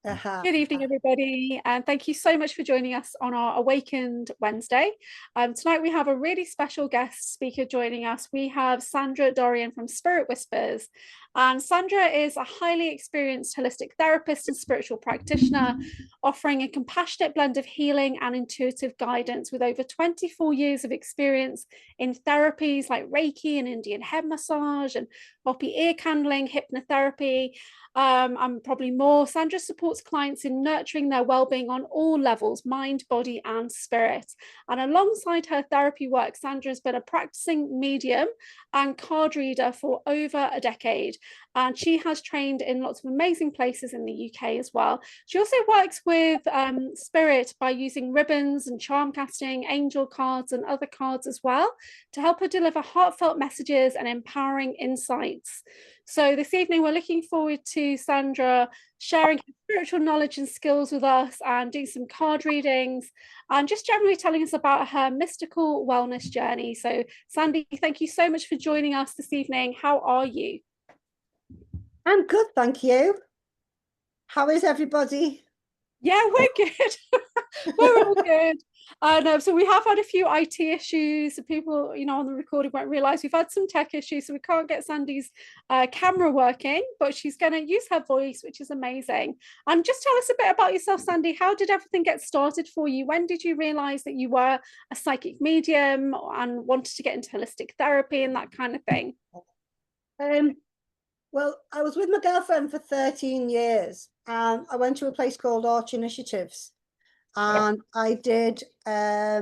Uh-huh. Good evening, everybody, and thank you so much for joining us on our Awakened Wednesday. Tonight we have a really special guest speaker joining us. We have Sandra Dorrian from SpiritWhispers, and Sandra is a highly experienced holistic therapist and spiritual practitioner, offering a compassionate blend of healing and intuitive guidance with over 24 years of experience in therapies like Reiki and Indian head massage and Hopi Ear Candling, hypnotherapy, and probably more. Sandra supports clients in nurturing their well-being on all levels, mind, body, and spirit. And alongside her therapy work, Sandra has been a practicing medium and card reader for over a decade. And she has trained in lots of amazing places in the UK as well. She also works with spirit by using ribbons and charm casting, angel cards, and other cards as well to help her deliver heartfelt messages and empowering insights. So this evening, we're looking forward to Sandra sharing her spiritual knowledge and skills with us and doing some card readings and just generally telling us about her mystical wellness journey. So Sandie, thank you so much for joining us this evening. How are you? I'm good, thank you. How is everybody? Yeah, we're good. We're all good. So we have had a few IT issues. People, on the recording won't realise we've had some tech issues, so we can't get Sandie's camera working, but she's going to use her voice, which is amazing. And just tell us a bit about yourself, Sandie. How did everything get started for you? When did you realise that you were a psychic medium and wanted to get into holistic therapy and that kind of thing? Well, I was with my girlfriend for 13 years, and I went to a place called Arch Initiatives, and I did a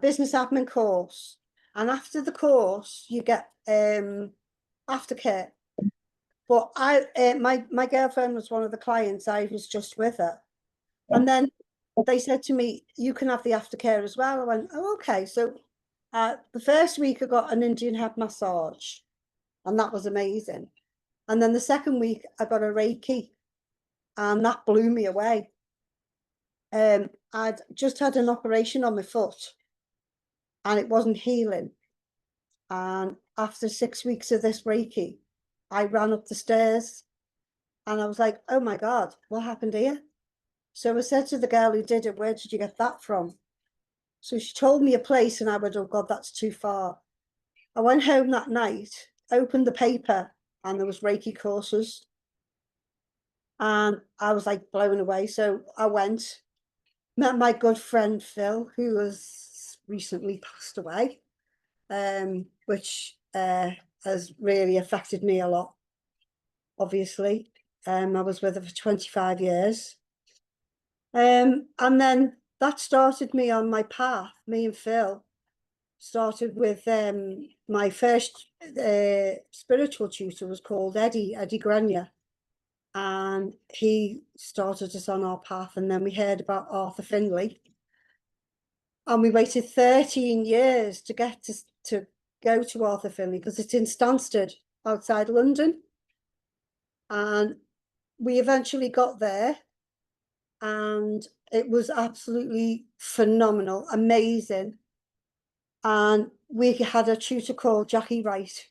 business admin course. And after the course, you get aftercare. But my girlfriend was one of the clients. I was just with her, and then they said to me, "You can have the aftercare as well." I went, "Oh, okay." So the first week, I got an Indian head massage, and that was amazing. And then the second week, I got a Reiki, and that blew me away. I'd just had an operation on my foot, and it wasn't healing. And after 6 weeks of this Reiki, I ran up the stairs, and I was like, "Oh my God, what happened here?" So I said to the girl who did it, "Where did you get that from?" So she told me a place, and I went, "Oh God, that's too far." I went home that night, opened the paper, and there was Reiki courses. And I was like blown away. So I went, met my good friend Phil, who has recently passed away, which has really affected me a lot, obviously. I was with her for 25 years. And then that started me on my path. Me and Phil started with my first spiritual tutor was called Eddie Grenier. And he started us on our path, and then we heard about Arthur Findlay, and we waited 13 years to get to go to Arthur Findlay because it's in Stansted outside London. And we eventually got there, and it was absolutely phenomenal, amazing. And we had a tutor called Jackie Wright.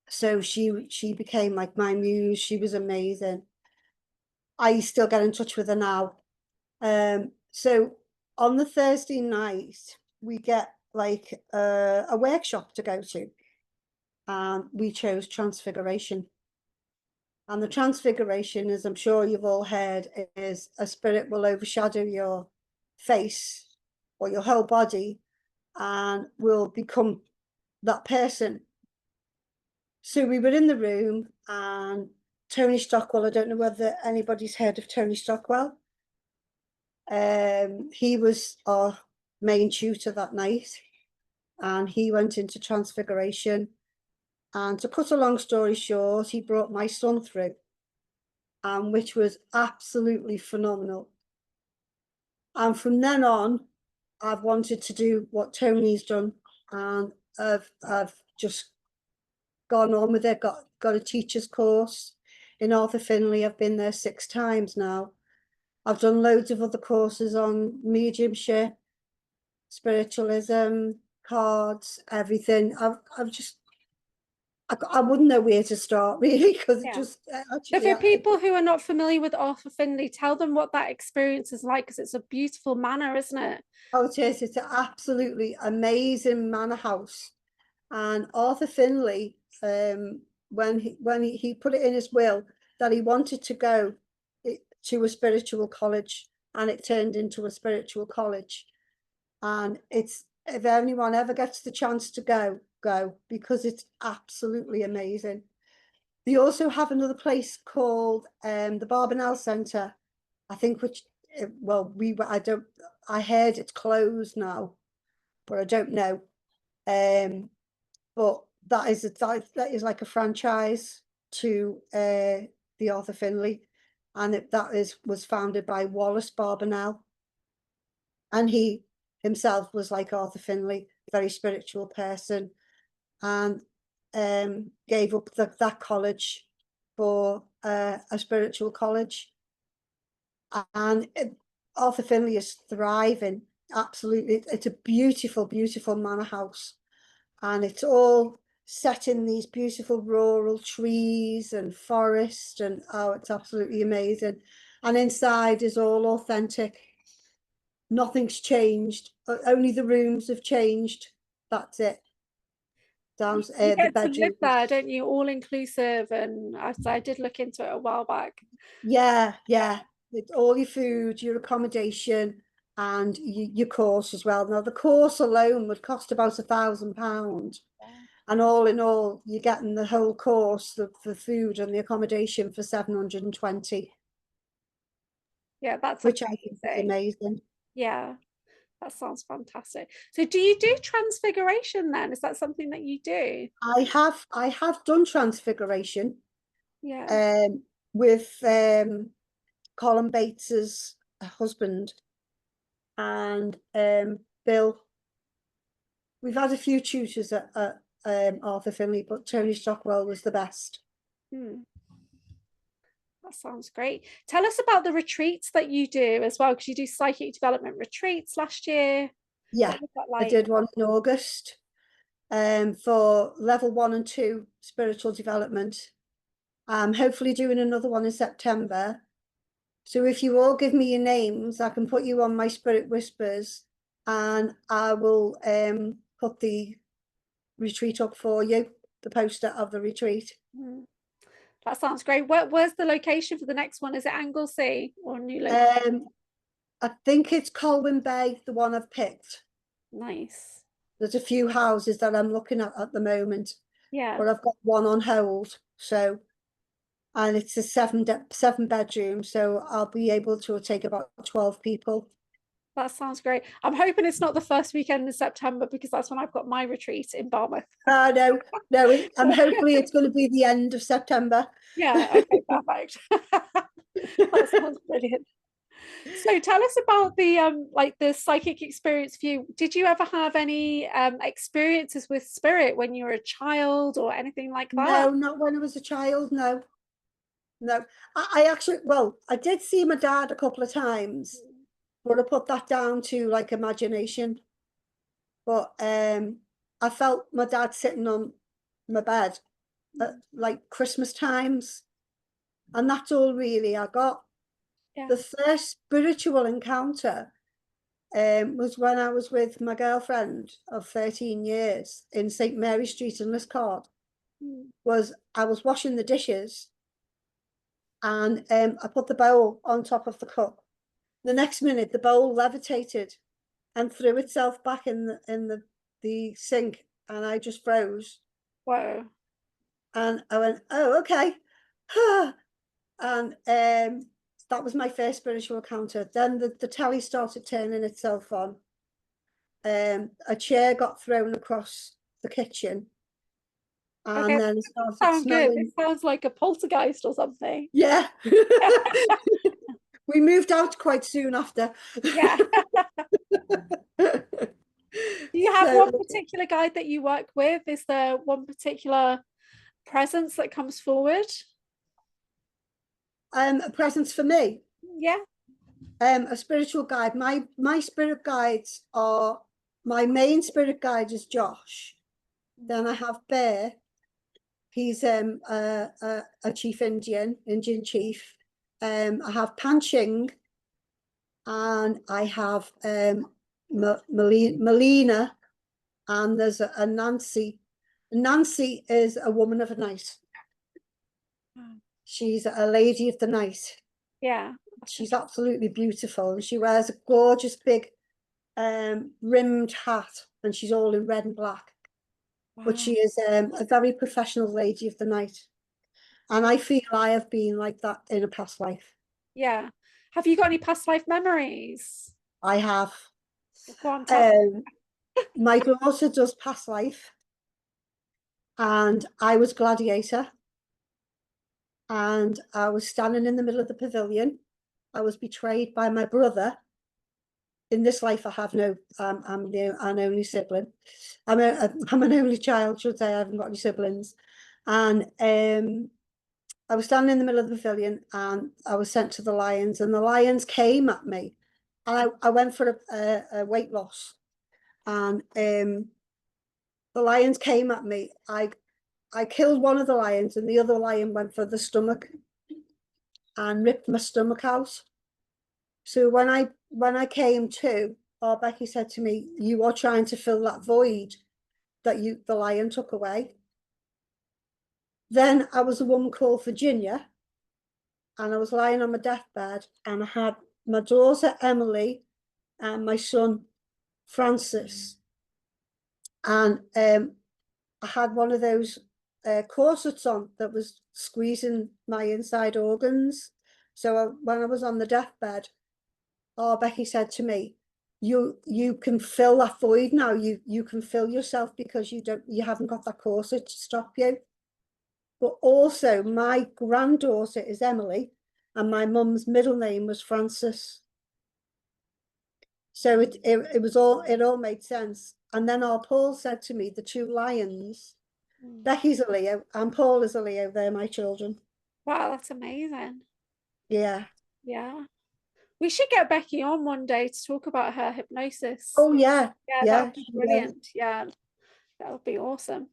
So she became like my muse. She was amazing. I still get in touch with her now. So on the Thursday night, we get like a workshop to go to, and we chose Transfiguration. And the Transfiguration, as I'm sure you've all heard, is a spirit will overshadow your face or your whole body and will become that person. So we were in the room, and Tony Stockwell, I don't know whether anybody's heard of Tony Stockwell. He was our main tutor that night, and he went into Transfiguration. And to cut a long story short, he brought my son through, which was absolutely phenomenal. And from then on, I've wanted to do what Tony's done, and I've just gone on with it. Got a teacher's course in Arthur Findlay. I've been there 6 times now. I've done loads of other courses on mediumship, spiritualism, cards, everything. I've just I wouldn't know where to start really, because it Yeah. just So actually for people who are not familiar with Arthur Findlay, tell them what that experience is like, because it's a beautiful manor, isn't it? oh, it is. It's an absolutely amazing manor house. And Arthur Findlay, when he put it in his will that he wanted to go to a spiritual college, and it turned into a spiritual college. And it's, if anyone ever gets the chance to go, because it's absolutely amazing. They also have another place called the Barbanell Centre, I think, which well, I heard it's closed now, but I don't know. But that is like a franchise to the Arthur Findlay, and was founded by Wallace Barbanell, and he himself was like Arthur Findlay, very spiritual person, and gave up that college for a spiritual college. And Arthur Findlay is thriving, absolutely. It's a beautiful, beautiful manor house, and it's all set in these beautiful rural trees and forest, and oh, it's absolutely amazing. And inside is all authentic. Nothing's changed. Only the rooms have changed. That's it. You The get to live bedroom. there, don't you? All inclusive, and I did look into it a while back. Yeah. It's all your food, your accommodation, and your course as well. Now the course alone would cost about £1,000, and all in all, you're getting the whole course, the food and the accommodation, for 720. Yeah, that's Which I think is amazing. Yeah, that sounds fantastic. So do you do transfiguration then? Is that something that you do? I have done transfiguration. Yeah. With Colin Bates's husband, and Bill. We've had a few tutors at Arthur Findlay, but Tony Stockwell was the best. That sounds great. Tell us about the retreats that you do as well, because you do psychic development retreats last year. Yeah, what was that like? I did one in August for level 1 and 2 spiritual development. I'm hopefully doing another one in September. So if you all give me your names, I can put you on my SpiritWhispers, and I will put the retreat up for you, the poster of the retreat. That sounds great. Where's the location for the next one? Is it Anglesey or New location? I think it's Colwyn Bay, the one I've picked. Nice. There's a few houses that I'm looking at the moment. Yeah. But I've got one on hold, so, and it's a seven bedroom, so I'll be able to take about 12 people. That sounds great. I'm hoping it's not the first weekend in September, because that's when I've got my retreat in Barmouth. No, I'm hopefully it's going to be the end of September. Yeah, okay, perfect. That sounds brilliant. So tell us about the like the psychic experience for you. Did you ever have any experiences with spirit when you were a child or anything like that? No, not when I was a child, no. I actually, well, I did see my dad a couple of times, but I put that down to like imagination. But I felt my dad sitting on my bed at like Christmas times, and that's all really I got. Yeah. The first spiritual encounter was when I was with my girlfriend of 13 years in St. Mary Street in Liscard. I was washing the dishes, and I put the bowl on top of the cup. The next minute, the bowl levitated and threw itself back in the sink, and I just froze. Whoa. And I went, oh, okay. And that was my first spiritual encounter. Then the telly started turning itself on. A chair got thrown across the kitchen. And Okay, then it started sounds good. smelling. It sounds like a poltergeist or something. Yeah. We moved out quite soon after. Yeah. Do you have one particular guide that you work with? Is there one particular presence that comes forward? A presence for me? Yeah. A spiritual guide. My spirit guides are, my main spirit guide is Josh. Then I have Bear, He's a chief Indian chief. I have Panching, and I have Melina, and there's a Nancy. Nancy is a woman of the night. She's a lady of the night. Yeah. She's absolutely beautiful, and she wears a gorgeous big rimmed hat, and she's all in red and black. But she is a very professional lady of the night, and I feel I have been like that in a past life. Yeah. Have you got any past life memories? I have. Go on, tell My daughter does past life, and I was Gladiator, and I was standing in the middle of the pavilion. I was betrayed by my brother. In this life, I have no. I'm an only sibling. I'm an only child, should say. I haven't got any siblings, and I was standing in the middle of the pavilion, and I was sent to the lions, and the lions came at me, and I went for a weight loss, and the lions came at me. I killed one of the lions, and the other lion went for the stomach and ripped my stomach out. So when I came to, Becky said to me, "You are trying to fill that void that the lion took away." Then I was a woman called Virginia, and I was lying on my deathbed, and I had my daughter Emily and my son Francis, and I had one of those corsets on that was squeezing my inside organs. So when I was on the deathbed, Becky said to me, you can fill that void now. You can fill yourself, because you haven't got that corset to stop you. But also, my granddaughter is Emily, and my mum's middle name was Frances. So it all made sense. And then our Paul said to me, the two lions, Becky's a Leo and Paul is a Leo. They're my children. Wow, that's amazing. Yeah. Yeah. We should get Becky on one day to talk about her hypnosis. Oh yeah. Yeah, that would be brilliant. Yeah, that would be awesome.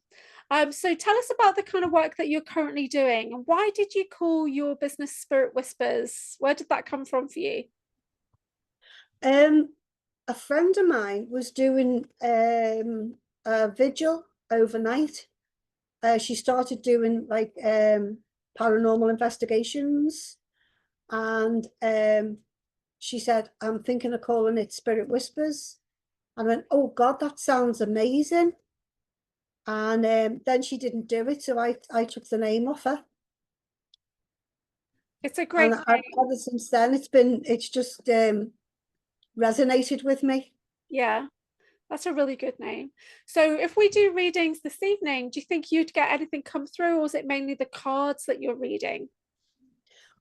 So tell us about the kind of work that you're currently doing, and why did you call your business Spirit Whispers? Where did that come from for you? A friend of mine was doing a vigil overnight. She started doing like paranormal investigations, and she said, "I'm thinking of calling it Spirit Whispers." I went, "Oh God, that sounds amazing." And then she didn't do it, so I took the name off her. It's a great name. Ever since then, it's just resonated with me. Yeah, that's a really good name. So if we do readings this evening, do you think you'd get anything come through, or is it mainly the cards that you're reading?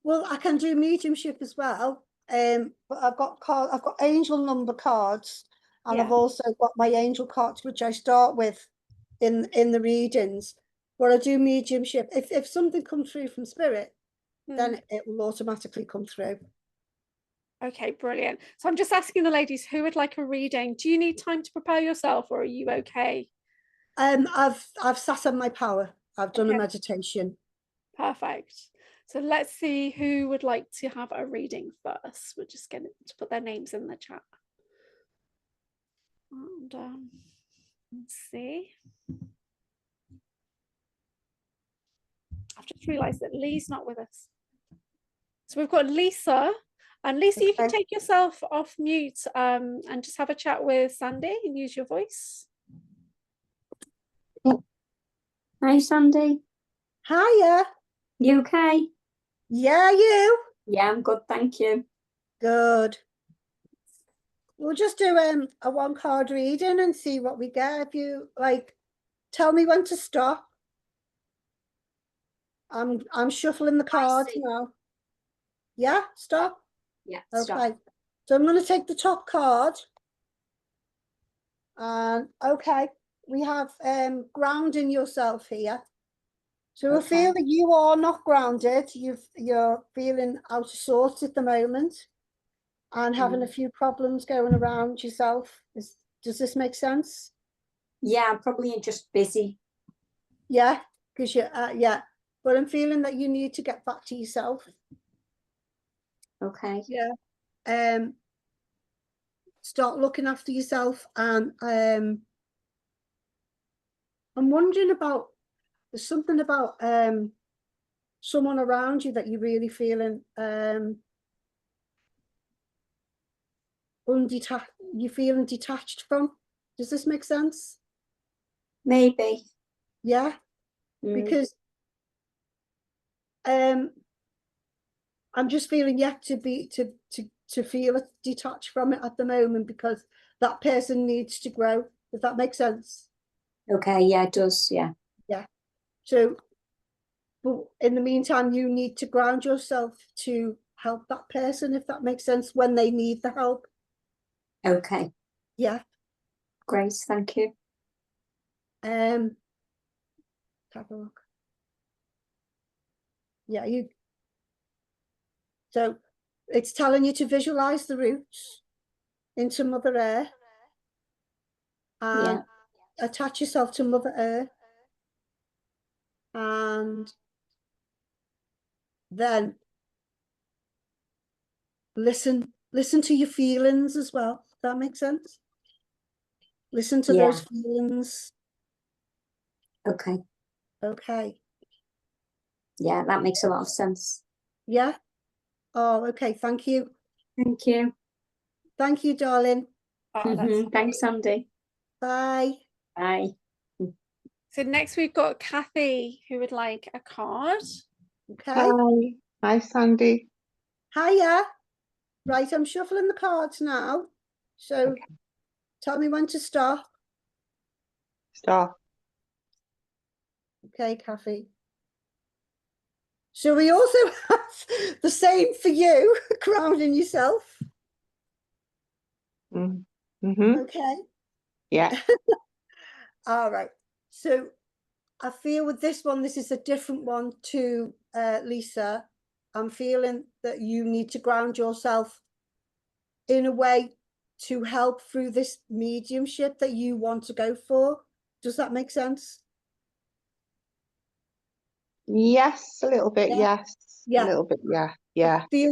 Well, I can do mediumship as well. But I've got angel number cards, and I've also got my angel cards, which I start with in the readings, where I do mediumship. If something comes through from spirit, then it will automatically come through. Okay, brilliant. So I'm just asking the ladies who would like a reading. Do you need time to prepare yourself, or are you okay? I've sat on my power. I've done a meditation. Perfect. So let's see who would like to have a reading first. We're just going to put their names in the chat. And let's see. I've just realized that Lee's not with us. So we've got Lisa. And Lisa, you can take yourself off mute and just have a chat with Sandie and use your voice. Hi, Sandie. Hiya. You okay? Yeah, you? Yeah, I'm good, thank you. Good. We'll just do a one card reading and see what we get. If you tell me when to stop. I'm shuffling the cards now. Yeah, stop. Yeah, okay. Stop. So I'm going to take the top card. And okay, we have grounding yourself here. So I feel that you are not grounded. You're feeling out of sorts at the moment, and having a few problems going around yourself. Does this make sense? Yeah, I'm probably just busy. Yeah, because you, yeah, but I'm feeling that you need to get back to yourself. Okay. Yeah. Start looking after yourself, and I'm wondering about, there's something about someone around you that you're really feeling you're feeling detached from. Does this make sense? Maybe. Yeah. Because I'm just feeling yet to feel detached from it at the moment, because that person needs to grow, if that makes sense. Okay, yeah, it does, yeah. Yeah. So, but in the meantime, you need to ground yourself to help that person, if that makes sense, when they need the help. Okay. Yeah. Great, thank you. Have a look. Yeah, so it's telling you to visualize the roots into Mother Earth and attach yourself to Mother Earth, and then listen to your feelings as well. Does that make sense? Listen to those feelings. Okay. Okay. Yeah, that makes a lot of sense. Yeah. Oh, okay. Thank you. Thank you. Thank you, darling. Oh, Thanks, Sandie. Bye. Bye. So next we've got Kathy, who would like a card. Okay. Hi. Hi, Sandie. Hiya. Right, I'm shuffling the cards now. So tell me when to stop. Stop. Okay, Kathy. So we also have the same for you, grounding yourself. Mm-hmm. Okay. Yeah. All right. So I feel with this one, this is a different one to Lisa. I'm feeling that you need to ground yourself in a way to help through this mediumship that you want to go for. Does that make sense? Yes, a little bit. Yeah. Yes. Yeah. A little bit. Yeah. Yeah. I feel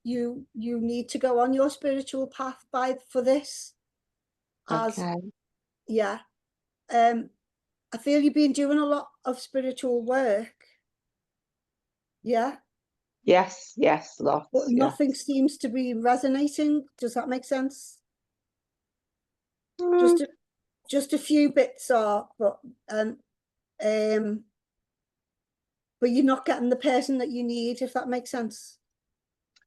you need to go on your spiritual path for this. Okay. Yeah. I feel you've been doing a lot of spiritual work. Yeah. Yes. Yes. Lots. But Yeah. nothing seems to be resonating. Does that make sense? Mm, Just a few bits are, but you're not getting the person that you need, if that makes sense.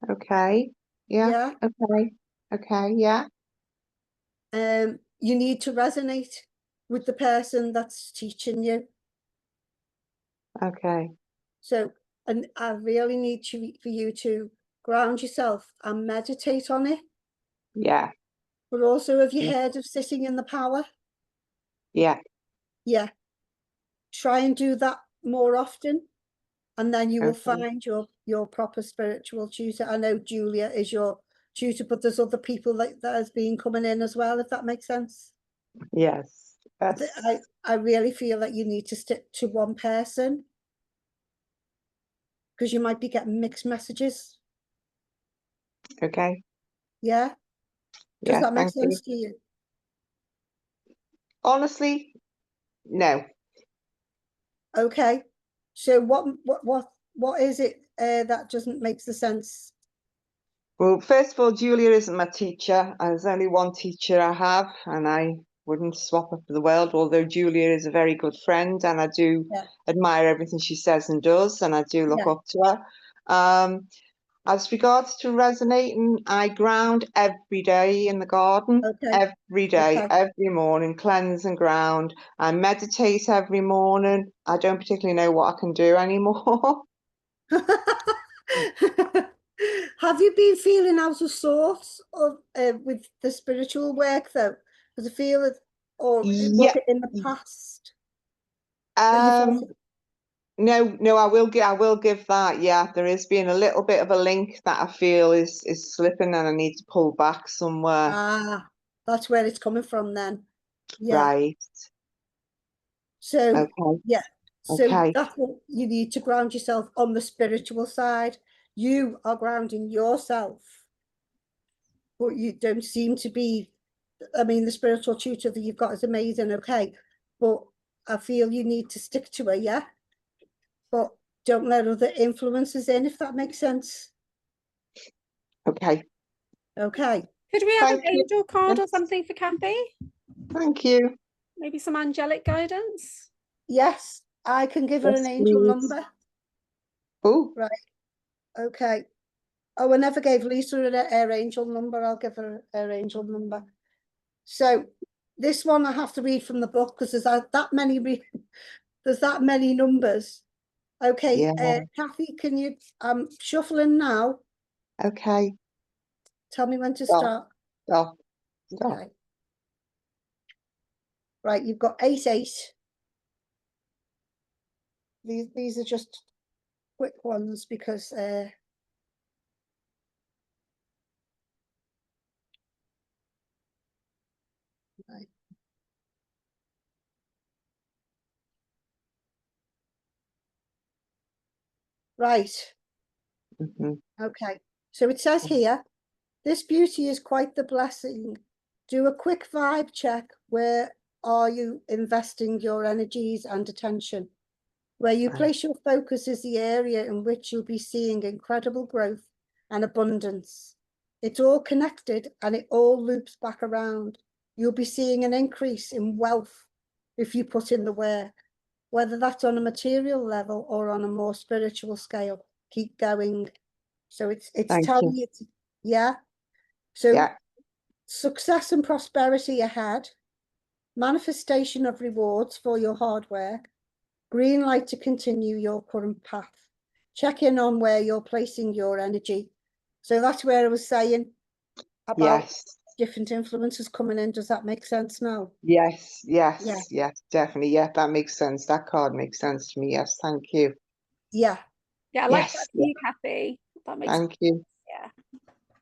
okay. Yeah. Yeah. Okay. Okay. Yeah. You need to resonate with the person that's teaching you. Okay. So, and I really need for you to ground yourself and meditate on it. Yeah. But also, have you Yeah. heard of sitting in the power? Yeah. Yeah. Try and do that more often, and then you will Okay. find your proper spiritual tutor. I know Julia is your tutor, but there's other people that has been coming in as well, if that makes sense. Yes. Yes. I really feel that you need to stick to one person, because you might be getting mixed messages. Okay. Yeah. Does Yeah. that make Thank you. sense to you? Honestly, no. Okay. So what is it that doesn't make the sense? Well, first of all, Julia isn't my teacher. There's only one teacher I have, and I wouldn't swap her for the world, although Julia is a very good friend, and I do admire everything she says and does, and I do look up to her. As regards to resonating, I ground every day in the garden, every day, every morning, cleanse and ground. I meditate every morning. I don't particularly know what I can do anymore. Have you been feeling out of sorts with the spiritual work though? Because I feel it, or was it in the past? No, I will give that. Yeah, there is being a little bit of a link that I feel is slipping, and I need to pull back somewhere. Ah, that's where it's coming from then. Yeah. Right. So yeah. So Okay. that's what you need to ground yourself on the spiritual side. You are grounding yourself, but you don't seem to be. I mean, the spiritual tutor that you've got is amazing, okay, but I feel you need to stick to her, yeah? But don't let other influences in, if that makes sense. Okay. Okay. Could we have Thank an you. angel card or Yes. something for Kathy? Thank you. Maybe some angelic guidance? Yes, I can give her Yes, an angel please. number. Oh, Right. Okay. Oh, I never gave Lisa her angel number. I'll give her her angel number. So this one I have to read from the book because there's that many there's that many numbers. Okay, yeah. Kathy, can you shuffling now? Okay. Tell me when to Stop. start. Stop. Stop. Okay. Right, you've got 8. These are just quick ones because right. Right. Mhm. Okay. So it says here, this beauty is quite the blessing. Do a quick vibe check. Where are you investing your energies and attention? Where you Right. place your focus is the area in which you'll be seeing incredible growth and abundance. It's all connected and it all loops back around. You'll be seeing an increase in wealth if you put in the work, whether that's on a material level or on a more spiritual scale. Keep going. So it's Thank telling you. you, yeah. So Yeah. success and prosperity ahead, manifestation of rewards for your hard work, green light to continue your current path. Check in on where you're placing your energy. So that's where I was saying about Yes. different influences coming in. Does that make sense now? Yes. Yes. Yeah. Yes. Definitely. Yeah. That makes sense. That card makes sense to me. Yes. Thank you. Yeah. Yeah, I like Yes. that for Yeah. you, Kathy. That makes Thank you. yeah.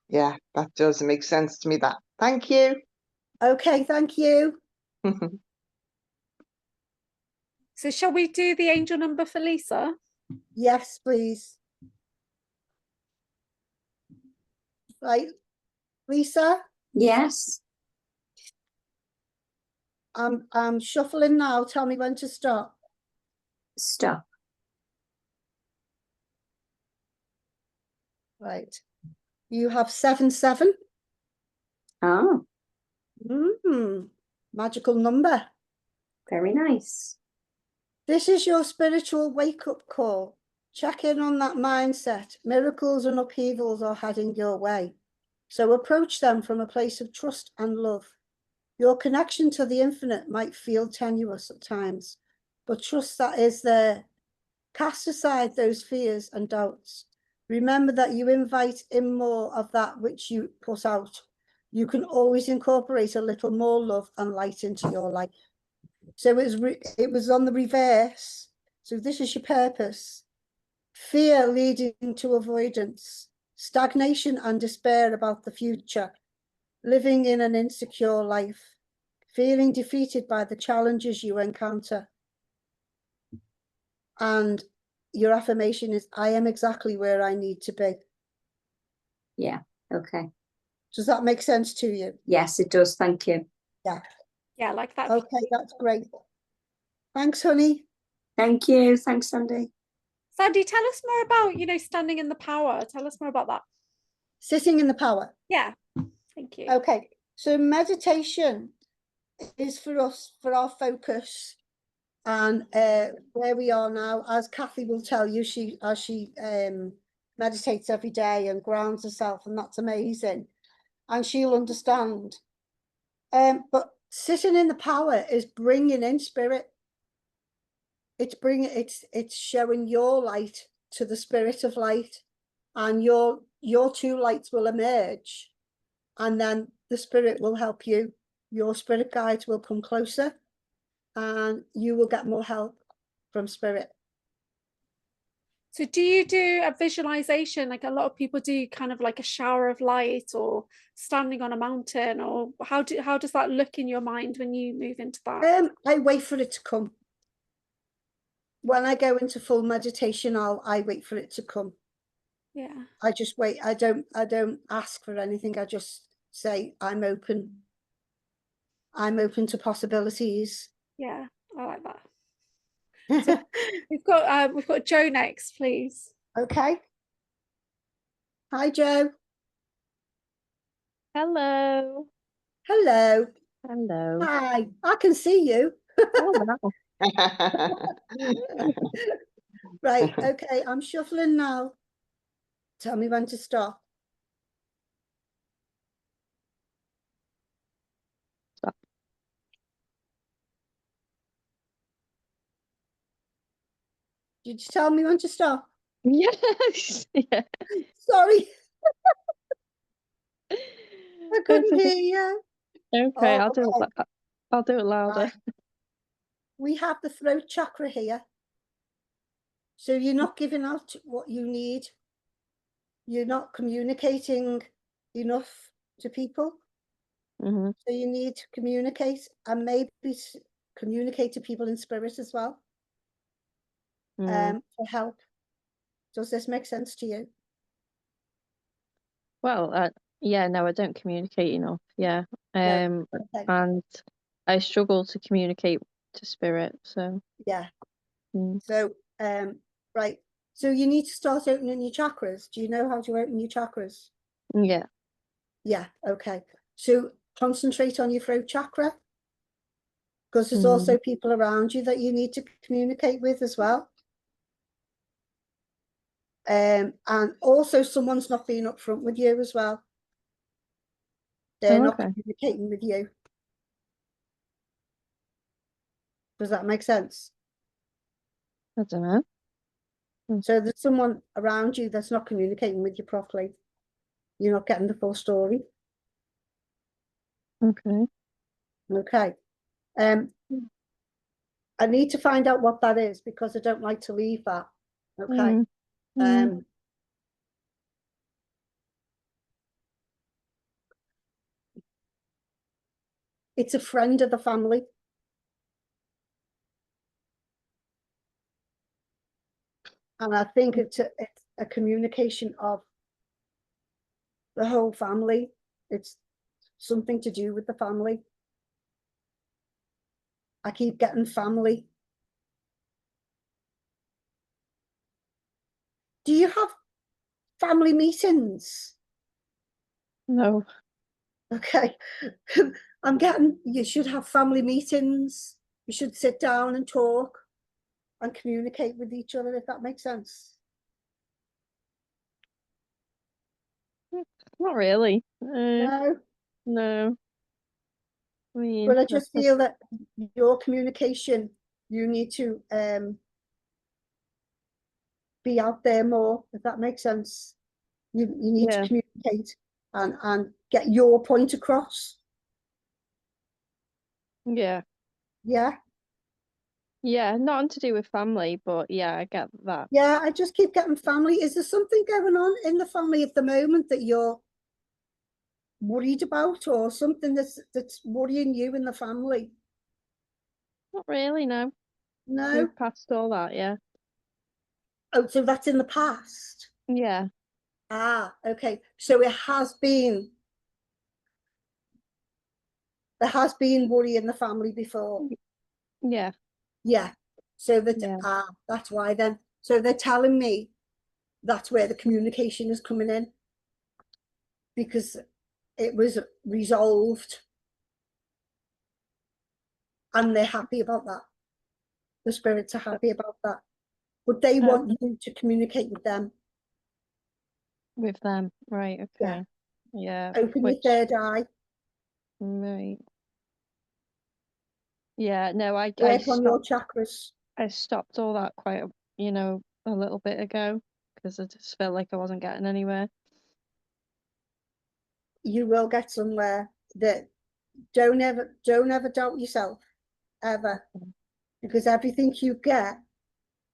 Yeah. That does make sense to me. That. Thank you. Okay, thank you. So shall we do the angel number for Lisa? Yes, please. Right, Lisa, Yes. I'm shuffling now. Tell me when to stop. Stop. Right. You have 7-7. Oh, Magical number. very nice. This is your spiritual wake-up call. Check in on that mindset. Miracles and upheavals are heading your way. So approach them from a place of trust and love. Your connection to the infinite might feel tenuous at times, but trust that is there. Cast aside those fears and doubts. Remember that you invite in more of that which you put out. You can always incorporate a little more love and light into your life. So it was on the reverse. So this is your purpose. Fear leading to avoidance, stagnation and despair about the future, living in an insecure life, feeling defeated by the challenges you encounter. And your affirmation is, I am exactly where I need to be. Yeah. Okay. Does that make sense to you? Yes, it does. Thank you. Yeah. Yeah, I like that. Okay, that's great. Thanks, honey. Thank you. Thanks, Sandie. Sandie, tell us more about, standing in the power. Tell us more about that. Sitting in the power. Yeah, thank you. Okay, so meditation is for us, for our focus and where we are now. As Kathy will tell you, she meditates every day and grounds herself, and that's amazing. And she'll understand. But sitting in the power is bringing in spirit. It's showing your light to the spirit of light, and your two lights will emerge, and then the spirit will help you. Your spirit guides will come closer, and you will get more help from spirit. So do you do a visualization? Like a lot of people do, kind of like a shower of light or standing on a mountain, or how does that look in your mind when you move into that? I wait for it to come. when I go into full meditation, I wait for it to come. Yeah. I just wait. I don't ask for anything. I just say, I'm open. I'm open to possibilities. Yeah, I like that. So we've got Joe next, please. Okay. Hi, Joe. Hello. Hello. Hello. Hi. I can see you. Oh, wow. Right. Okay. I'm shuffling now. Tell me when to stop. Stop. Did you tell me when to stop? Yes. Yeah. Sorry, I That's couldn't okay. hear you. Okay, Oh, I'll do it. okay. I'll do it louder. Right. We have the throat chakra here. So you're not giving out what you need. You're not communicating enough to people. Mm-hmm. So you need to communicate, and maybe communicate to people in spirit as well, for help. Does this make sense to you? Well, yeah, no, I don't communicate enough. Yeah. No. Okay. And I struggle to communicate to spirit. So. Yeah. Mm. So, right. So you need to start opening your chakras. Do you know how to open your chakras? Yeah. Yeah. Okay. So concentrate on your throat chakra, because there's also people around you that you need to communicate with as well. And also someone's not being upfront with you as well. They're not communicating with you. Does that make sense? I don't know. So there's someone around you that's not communicating with you properly. You're not getting the full story. Okay. Okay. I need to find out what that is, because I don't like to leave that. Okay. It's a friend of the family. And I think it's a communication of the whole family. It's something to do with the family. I keep getting family. Do you have family meetings? No. Okay. I'm getting, you should have family meetings. You should sit down and talk and communicate with each other, if that makes sense. Not really. No. No. I mean, But I just feel that your communication, you need to be out there more, if that makes sense. You need to communicate and get your point across. Yeah. Yeah. Yeah, nothing to do with family, but yeah, I get that. Yeah, I just keep getting family. Is there something going on in the family at the moment that you're worried about, or something that's worrying you in the family? Not really, no. No. We've passed all that, yeah. Oh, so that's in the past. Yeah. Ah, okay. So there has been worry in the family before. Yeah. Yeah. So that that's why then. So they're telling me that's where the communication is coming in, because it was resolved and they're happy about that. The spirits are happy about that, but they want you to communicate with them. With them, right? Okay. Yeah. Open your third eye. Right. Yeah. No, I Work on your chakras. I stopped all that quite a little bit ago, because I just felt like I wasn't getting anywhere. You will get somewhere. That don't ever doubt yourself, ever, because everything you get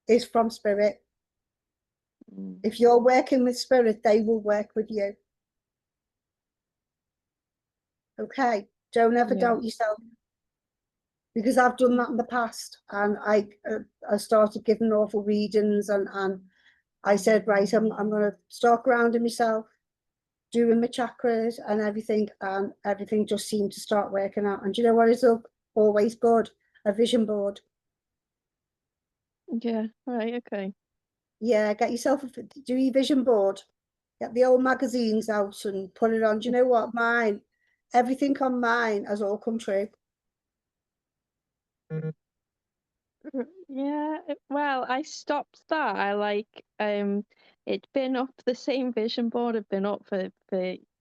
is from spirit. If you're working with spirit, they will work with you. Okay, don't ever doubt yourself. because I've done that in the past, and I started giving awful readings, and I said, right, I'm going to start grounding myself, doing my chakras and everything just seemed to start working out. And do you know what is always good? A vision board. Yeah, right, okay. Yeah, get yourself do your vision board. Get the old magazines out and put it on. Do you know what? Everything on mine has all come true. Yeah, well, I stopped that. It'd been up, the same vision board had been up for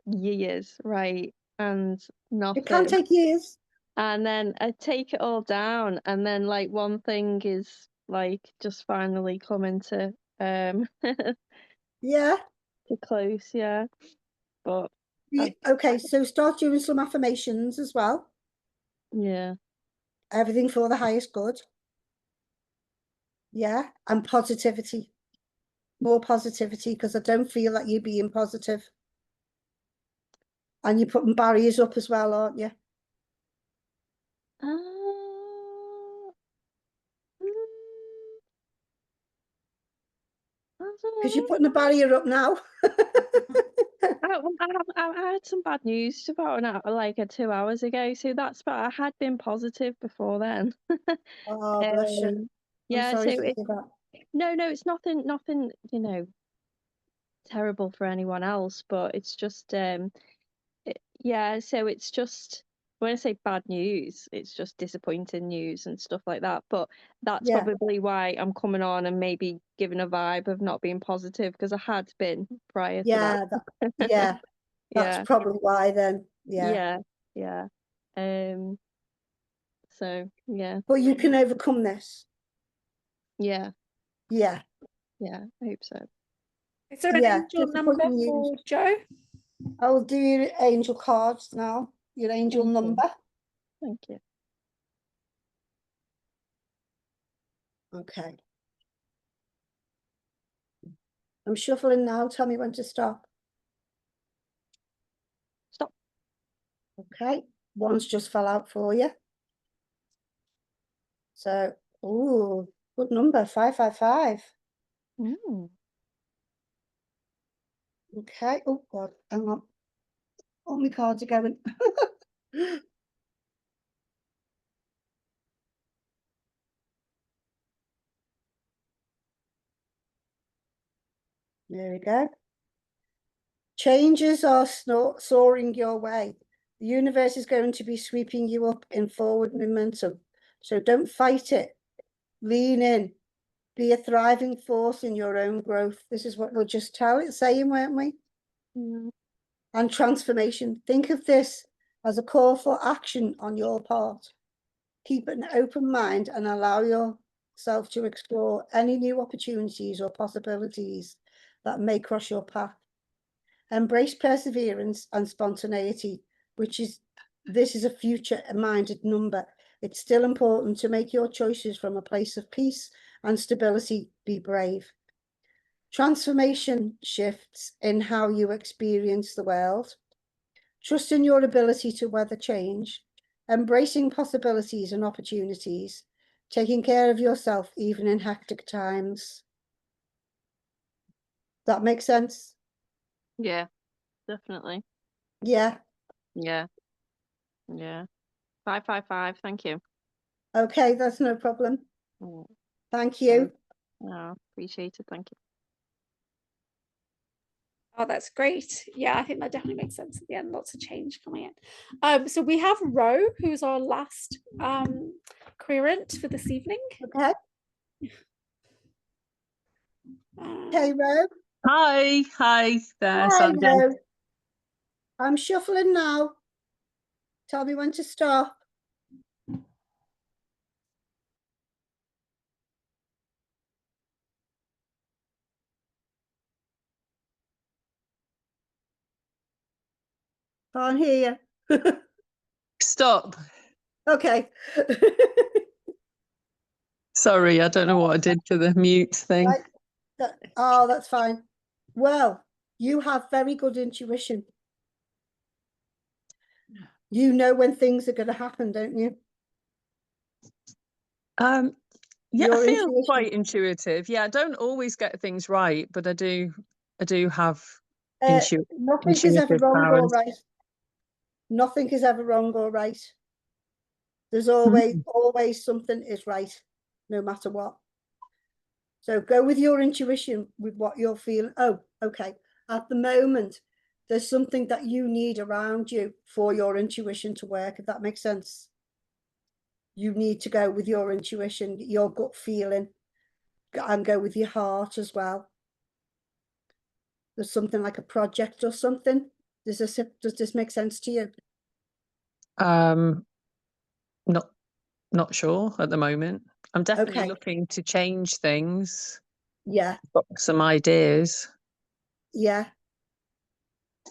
years, right? And It can nothing. take years. And then I take it all down, and then like one thing is like just finally coming to Yeah. to close, yeah. But Okay, so start doing some affirmations as well. yeah. Everything for the highest good. Yeah, and positivity. More positivity, because I don't feel like you're being positive. And you're putting barriers up as well, aren't you? Because you're putting a barrier up now. I had some bad news about like 2 hours ago, so that's, but I had been positive before then. Oh, bless you. I'm Yeah, sorry so to hear that. no, it's nothing, you know, terrible for anyone else, but it's just yeah, so it's just, when I say bad news, it's just disappointing news and stuff like that. But that's Yeah. probably why I'm coming on and maybe giving a vibe of not being positive, because I had been prior to that. Yeah, that's Yeah. probably why then. Yeah. Yeah. So yeah. But you can overcome this. Yeah. Yeah. Yeah, I hope so. Is there an angel number disappointing news. for Joe? I will do your angel cards now. Your angel Thank you. number. Thank you. Okay. I'm shuffling now. Tell me when to stop. Stop. Okay. One's just fell out for you. So, ooh, good number, 555. Okay. Oh God, hang on. All my cards are going. There we go. Changes are soaring your way. The universe is going to be sweeping you up in forward momentum. So don't fight it. Lean in. Be a thriving force in your own growth. This is what we'll just tell it saying, weren't we? And transformation. Think of this as a call for action on your part. Keep an open mind and allow yourself to explore any new opportunities or possibilities that may cross your path. Embrace perseverance and spontaneity, this is a future-minded number. It's still important to make your choices from a place of peace and stability. Be brave. Transformation shifts in how you experience the world. Trust in your ability to weather change, embracing possibilities and opportunities, taking care of yourself even in hectic times. That makes sense? Yeah, definitely. Yeah. Yeah. 555, thank you. Okay, that's no problem. Oh, Thank you. Appreciate it, thank you. Oh, that's great. Yeah, I think that definitely makes sense at the end. Lots of change coming in. So we have Ro, who's our last querent for this evening. Okay. Okay, Ro. Hi there, Sandie. Ro. I'm shuffling now. Tell me when to stop. Can't hear you. Stop. Okay. Sorry, I don't know what I did to the mute thing. Right. Oh, that's fine. Well, you have very good intuition. You know when things are going to happen, don't you? Yeah, Your I feel intuition. quite intuitive. Yeah, I don't always get things right, but I do have Nothing is ever intuitive wrong or powers. right. Nothing is ever wrong or right. There's Mm. always something is right, no matter what. So go with your intuition with what you're feeling. Oh, okay. At the moment, there's something that you need around you for your intuition to work, if that makes sense. You need to go with your intuition, your gut feeling, and go with your heart as well. There's something like a project or something. Does this make sense to you? Not sure at the moment. I'm definitely Okay. looking to change things. Yeah. Got some ideas. Yeah.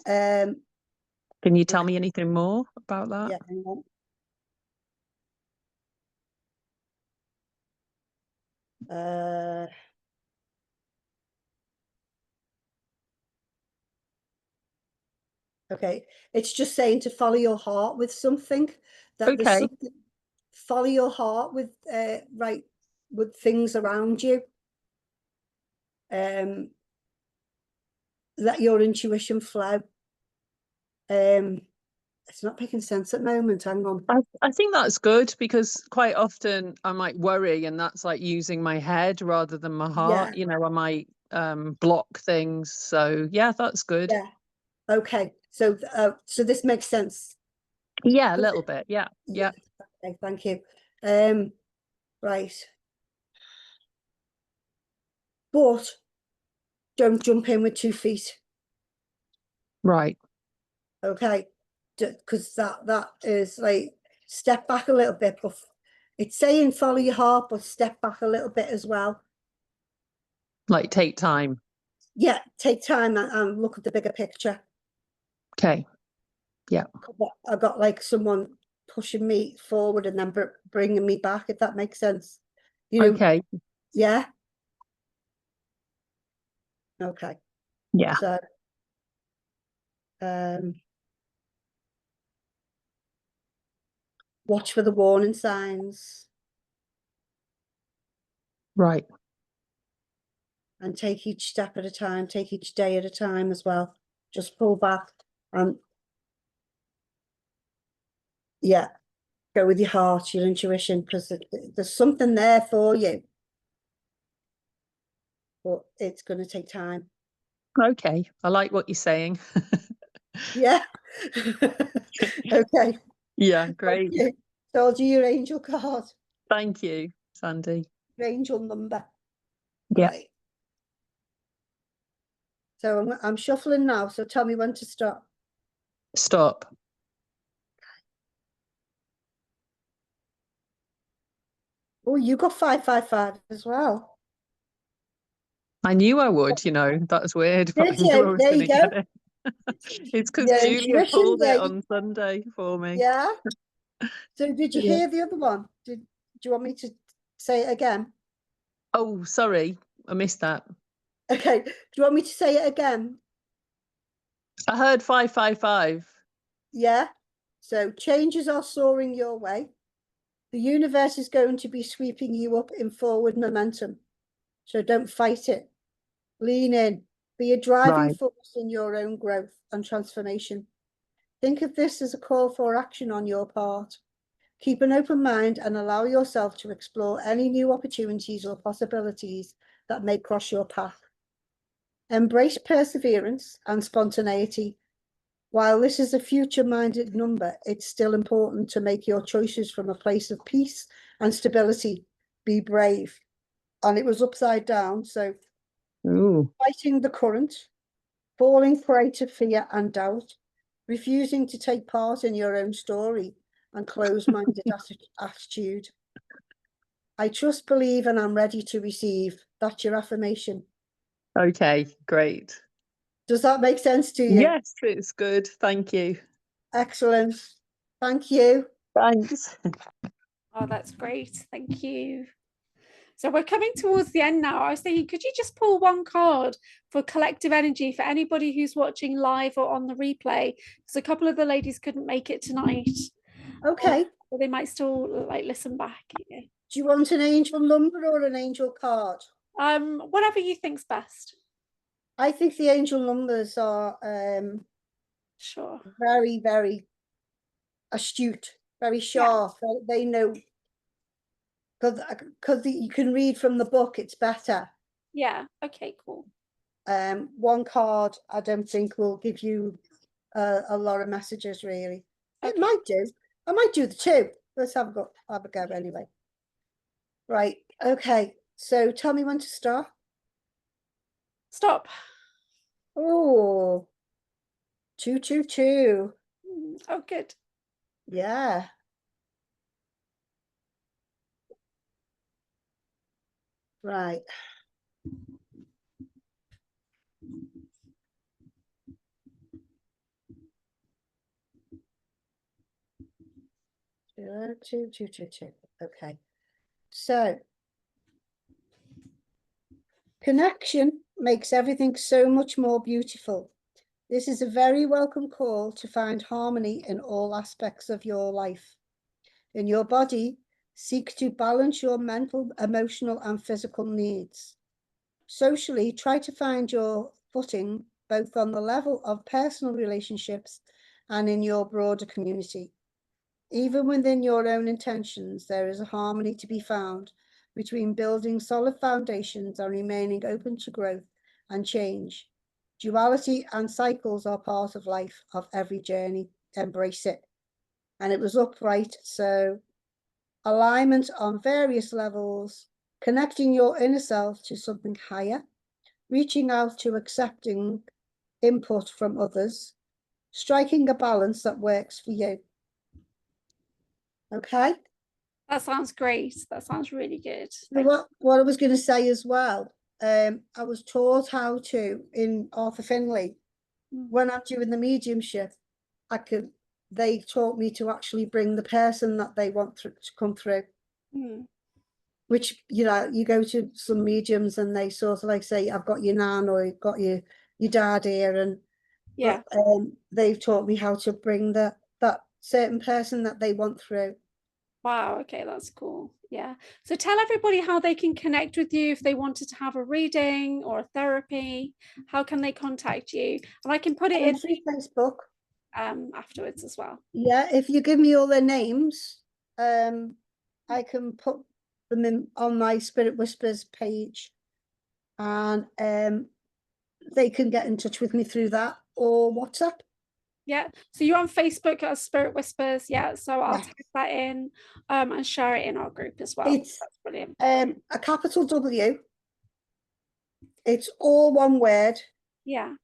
Can you tell me anything more about that? Yeah, hang on. Okay, it's just saying to follow your heart with something, that there's Okay. something, follow your heart with right, with things around you, let your intuition flow. It's not making sense at the moment. Hang on. I think that's good, because quite often I might worry, and that's like using my head rather than my heart. Yeah. You know, I might block things. So yeah, that's good. Yeah. Okay. So this makes sense. Yeah, a little bit. Yeah. Yeah. Okay, thank you. Right. But don't jump in with 2 feet. Right. Okay, because that is like, step back a little bit, but it's saying follow your heart, but step back a little bit as well. Like take time. Yeah, take time and look at the bigger picture. Okay. Yeah. I got like someone pushing me forward and then bringing me back, if that makes sense. You know, Okay. yeah. Okay. Yeah. So, watch for the warning signs. Right. And take each step at a time, take each day at a time as well. Just pull back and yeah, go with your heart, your intuition, because there's something there for you, but it's going to take time. Okay. I like what you're saying. Yeah. Okay. Yeah, great. Okay. So I'll do your angel card. Thank you, Sandie. Your angel number. Yeah. Right. So I'm shuffling now, so tell me when to stop. Stop. Oh, you got 555 as well. I knew I would, you know, that's weird, but I Did knew I you? was There going you to go. get it. It's because Your Julia intuition, pulled yeah. it on Sunday for me. Yeah. So did you Yeah. hear the other one? Do you want me to say it again? Oh, sorry, I missed that. Okay. Do you want me to say it again? I heard 555. Yeah. So changes are soaring your way. The universe is going to be sweeping you up in forward momentum. So don't fight it. Lean in. Be a driving Right. force in your own growth and transformation. Think of this as a call for action on your part. Keep an open mind and allow yourself to explore any new opportunities or possibilities that may cross your path. Embrace perseverance and spontaneity. While this is a future-minded number, it's still important to make your choices from a place of peace and stability. Be brave. And it was upside down, so Ooh. fighting the current, falling prey to fear and doubt, refusing to take part in your own story, and closed-minded attitude. I trust, believe, and I'm ready to receive. That's your affirmation. Okay, great. Does that make sense to you? Yes, it's good. Thank you. Excellent. Thank you. Thanks. Oh, that's great. Thank you. So we're coming towards the end now. I was thinking, could you just pull one card for collective energy for anybody who's watching live or on the replay? Because a couple of the ladies couldn't make it tonight. Okay. But they might still like listen back. Do you want an angel number or an angel card? Whatever you think's best. I think the angel numbers are Sure. very, very astute, very sharp. They know, because you can read from the book, it's better. Yeah. Okay, cool. One card I don't think will give you a lot of messages, really. It Okay. might do. I might do the two. Let's have a go anyway. Right, okay. So tell me when to start. Stop. Oh, 222. Oh, good. Yeah. Right. Two. Okay. So connection makes everything so much more beautiful. This is a very welcome call to find harmony in all aspects of your life. In your body, seek to balance your mental, emotional, and physical needs. Socially, try to find your footing both on the level of personal relationships and in your broader community. Even within your own intentions, there is a harmony to be found between building solid foundations and remaining open to growth and change. Duality and cycles are part of life, of every journey. Embrace it. And it was upright, so alignment on various levels, connecting your inner self to something higher, reaching out to accepting input from others, striking a balance that works for you. Okay? That sounds great. That sounds really good. What I was going to say as well, I was taught how to, in Arthur Findlay, when I'm doing the mediumship, they taught me to actually bring the person that they want to come through. Which, you know, you go to some mediums and they sort of like say, I've got your nan or you've got your dad here, and yeah, but, they've taught me how to bring that certain person that they want through. Wow, okay, that's cool. Yeah. So tell everybody how they can connect with you if they wanted to have a reading or a therapy. How can they contact you? And I can put it in Facebook afterwards as well. Yeah, if you give me all their names, I can put them in on my Spirit Whispers page, and they can get in touch with me through that or WhatsApp. Yeah, so you're on Facebook as Spirit Whispers. Yeah, so I'll type that in and share it in our group as well. It's that's brilliant. A capital W. It's all one word. Yeah.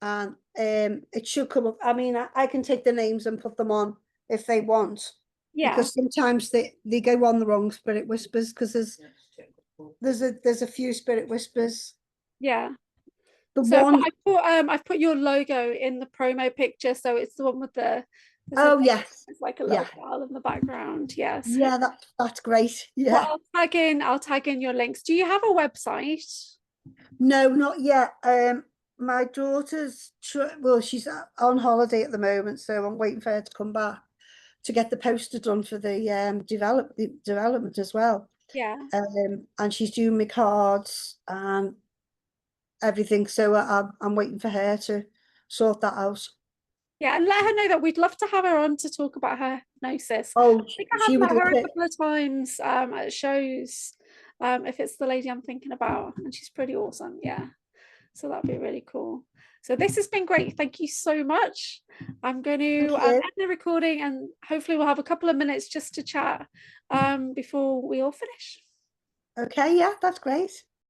And it should come up. I mean, I can take the names and put them on if they want. Yeah. Because sometimes they go on the wrong Spirit Whispers, because there's a few Spirit Whispers. Yeah. The so one I've put your logo in the promo picture, so it's the one with the yes, it's like a little bell in the background. Yes. Yeah, that's great. Yeah. Well, I'll tag in your links. Do you have a website? No, not yet. My daughter's she's on holiday at the moment, so I'm waiting for her to come back to get the poster done for the development as well. Yeah. And she's doing my cards and everything, so I'm waiting for her to sort that out. Yeah, and let her know that we'd love to have her on to talk about her hypnosis. Oh, I think I have met her a couple of times at shows, if it's the lady I'm thinking about, and she's pretty awesome. Yeah, so that'd be really cool. So this has been great. Thank you so much. I'm going to end the recording, and hopefully we'll have a couple of minutes just to chat before we all finish. Okay, yeah, that's great.